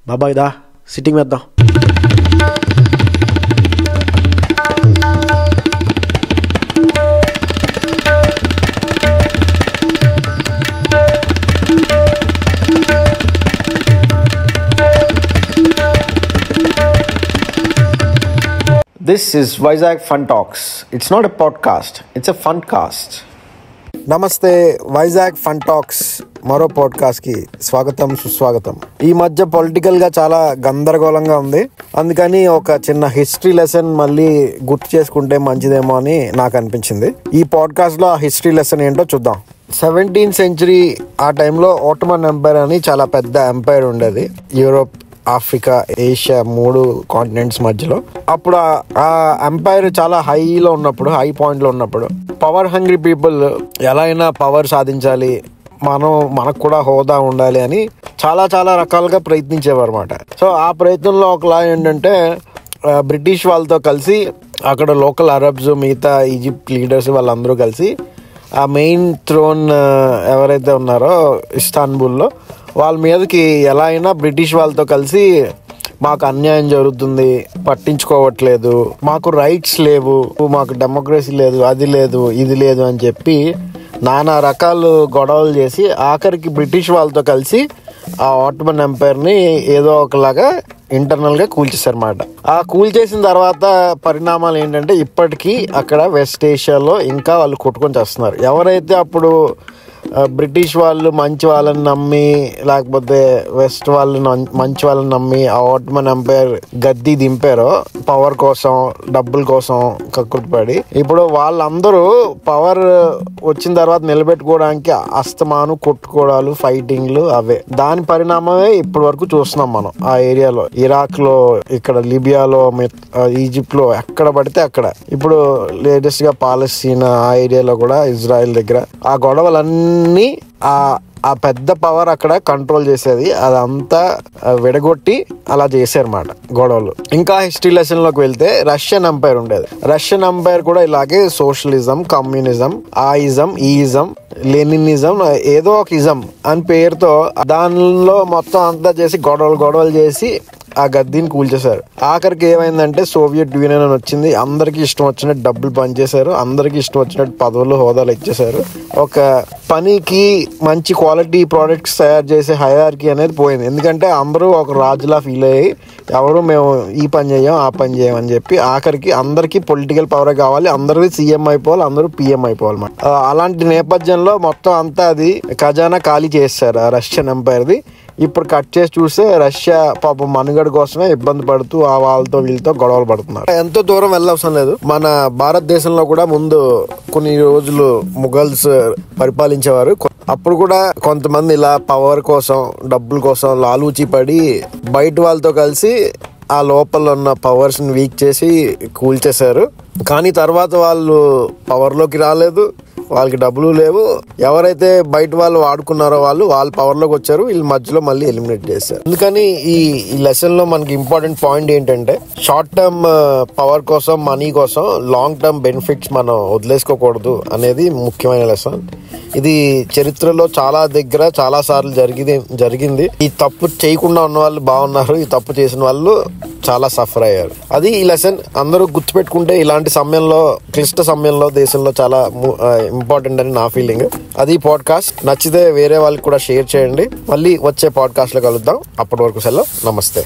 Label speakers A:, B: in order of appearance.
A: బాబాయ్ దా సిట్టింగ్ వేద్దాం. This is Vizag Fun Talks. It's not a podcast, it's a fun cast.
B: నమస్తే, Vizag fun talks మరో పాడ్కాస్ట్కి స్వాగతం, సుస్వాగతం. ఈ మధ్య పొలిటికల్గా చాలా గందరగోళంగా ఉంది, అందుకని ఒక చిన్న హిస్టరీ లెసన్ మళ్ళీ గుర్తు చేసుకుంటే మంచిదేమో అని నాకు అనిపించింది. ఈ పాడ్కాస్ట్లో ఆ హిస్టరీ లెసన్ ఏంటో చూద్దాం. 17th century ఆ టైంలో ఓటమన్ ఎంపైర్ అని చాలా పెద్ద ఎంపైర్ ఉండేది. యూరోప్, ఆఫ్రికా, ఏషియా 3 కాంటినెంట్స్ మధ్యలో. అప్పుడు ఆ ఎంపైర్ చాలా హైలో ఉన్నప్పుడు, హై పాయింట్లో ఉన్నప్పుడు పవర్ హంగ్రీ పీపుల్ ఎలా అయినా పవర్ సాధించాలి, మనకు కూడా హోదా ఉండాలి అని చాలా చాలా రకాలుగా ప్రయత్నించేవారు అన్నమాట. సో ఆ ప్రయత్నంలో ఒకలా ఏంటంటే బ్రిటిష్ వాళ్ళతో కలిసి అక్కడ లోకల్ అరబ్స్, మిగతా ఈజిప్ట్ లీడర్స్ వాళ్ళందరూ కలిసి ఆ మెయిన్ థ్రోన్ ఎవరైతే ఉన్నారో ఇస్తాన్బుల్లో, వాళ్ళ మీదకి ఎలా అయినా బ్రిటిష్ వాళ్ళతో కలిసి మాకు అన్యాయం జరుగుతుంది, పట్టించుకోవట్లేదు, మాకు రైట్స్ లేవు, మాకు డెమోక్రసీ లేదు, అది లేదు, ఇది లేదు అని చెప్పి నానా రకాలు గొడవలు చేసి ఆఖరికి బ్రిటిష్ వాళ్ళతో కలిసి ఆ ఆటోమన్ ఎంపైర్ని ఏదో ఒకలాగా ఇంటర్నల్గా కూల్చేశారన్నమాట. ఆ కూల్చేసిన తర్వాత పరిణామాలు ఏంటంటే ఇప్పటికీ అక్కడ వెస్ట్ ఏషియాలో ఇంకా వాళ్ళు కొట్టుకొని చేస్తున్నారు. ఎవరైతే అప్పుడు బ్రిటిష్ వాళ్ళు మంచి వాళ్ళని నమ్మి, లేకపోతే వెస్ట్ వాళ్ళు మంచి వాళ్ళని నమ్మి ఆ ఆటోమన్ ఎంపైర్ గద్దీ దింపారో పవర్ కోసం, డబ్బుల కోసం కక్కుర్తిపడి, ఇప్పుడు వాళ్ళందరూ పవర్ వచ్చిన తర్వాత నిలబెట్టుకోవడానికి అస్తమాను కొట్టుకోవడాలు, ఫైటింగ్లు అవే. దాని పరిణామమే ఇప్పటి వరకు చూస్తున్నాం మనం ఆ ఏరియాలో. ఇరాక్ లో, ఇక్కడ లిబియాలో, ఈజిప్ట్ లో, ఎక్కడ పడితే అక్కడ. ఇప్పుడు లేటెస్ట్ గా పాలస్తీనా ఆ ఏరియాలో కూడా, ఇజ్రాయెల్ దగ్గర ఆ గొడవలన్నీ ఆ పెద్ద పవర్ అక్కడ కంట్రోల్ చేసేది. అదంతా విడగొట్టి అలా చేశారన్నమాట గొడవలు. ఇంకా హిస్టరీ లెసన్ లోకి వెళ్తే రష్యన్ ఎంపైర్ ఉండేది. రష్యన్ ఎంపైర్ కూడా ఇలాగే సోషలిజం, కమ్యూనిజం, ఆయిజం, ఈయిజం, లెనినిజం, ఏదో ఒక ఇజం అని పేరుతో దానిలో మొత్తం అంతా చేసి గొడవలు చేసి ఆ గద్దీని కూల్చేశారు. ఆఖరికి ఏమైందంటే సోవియట్ యూనియన్ అని వచ్చింది. అందరికి ఇష్టం వచ్చినట్టు డబ్బులు పనిచేశారు, అందరికి ఇష్టం వచ్చినట్టు పదవులు, హోదాలు ఇచ్చేశారు. ఒక పనికి మంచి క్వాలిటీ ప్రోడక్ట్స్ తయారు చేసే హయరార్కీ అనేది పోయింది. ఎందుకంటే అందరూ ఒక రాజులా ఫీల్ అయ్యి ఎవరు మేము ఈ పని చేయం, ఆ పని చేయం అని చెప్పి ఆఖరికి అందరికీ పొలిటికల్ పవర్ కావాలి, అందరూ సీఎం అయిపోవాలి, అందరూ పిఎం అయిపోవాలి. అలాంటి నేపథ్యంలో మొత్తం అంతా అది ఖజానా ఖాళీ చేశారు ఆ రష్యన్ ఎంపైర్ది. ఇప్పుడు కట్ చేసి చూస్తే రష్యా పాపం మనుగడ కోసమే ఇబ్బంది పడుతూ ఆ వాళ్ళతో వీళ్ళతో గొడవలు పడుతున్నారు. ఎంతో దూరం వెళ్ళవసరం లేదు. మన భారతదేశంలో కూడా ముందు కొన్ని రోజులు ముఘల్స్ పరిపాలించేవారు. అప్పుడు కూడా కొంతమంది ఇలా పవర్ కోసం, డబ్బుల కోసం లాలూచి పడి బయట వాళ్ళతో కలిసి ఆ లోపల ఉన్న పవర్స్ ని వీక్ చేసి కూల్చేశారు. కానీ తర్వాత వాళ్ళు పవర్లోకి రాలేదు, వాళ్ళకి డబ్బులు లేవు. ఎవరైతే బయట వాళ్ళు వాడుకున్నారో వాళ్ళ పవర్లోకి వచ్చారు, వీళ్ళు మధ్యలో మళ్ళీ ఎలిమినేట్ చేశారు. అందుకని ఈ లెసన్ లో మనకి ఇంపార్టెంట్ పాయింట్ ఏంటంటే షార్ట్ టర్మ్ పవర్ కోసం, మనీ కోసం లాంగ్ టర్మ్ బెనిఫిట్స్ మనం వదిలేసుకోకూడదు అనేది ముఖ్యమైన లెసన్. ఇది చరిత్రలో చాలా దగ్గర చాలా సార్లు జరిగింది. ఈ తప్పు చేయకుండా ఉన్న వాళ్ళు బాగున్నారు, ఈ తప్పు చేసిన వాళ్ళు చాలా సఫర్ అయ్యారు. అది ఈ లెసన్. అందరూ గుర్తుపెట్టుకుంటే ఇలాంటి సమయంలో, క్లిష్ట సమయంలో దేశంలో చాలా ఇంపార్టెంట్ అని నా ఫీలింగ్. అది పాడ్కాస్ట్. నచ్చితే వేరే వాళ్ళకి కూడా షేర్ చేయండి. మళ్ళీ వచ్చే పాడ్కాస్ట్ లో కలుద్దాం. అప్పటి వరకు సెలవు. నమస్తే.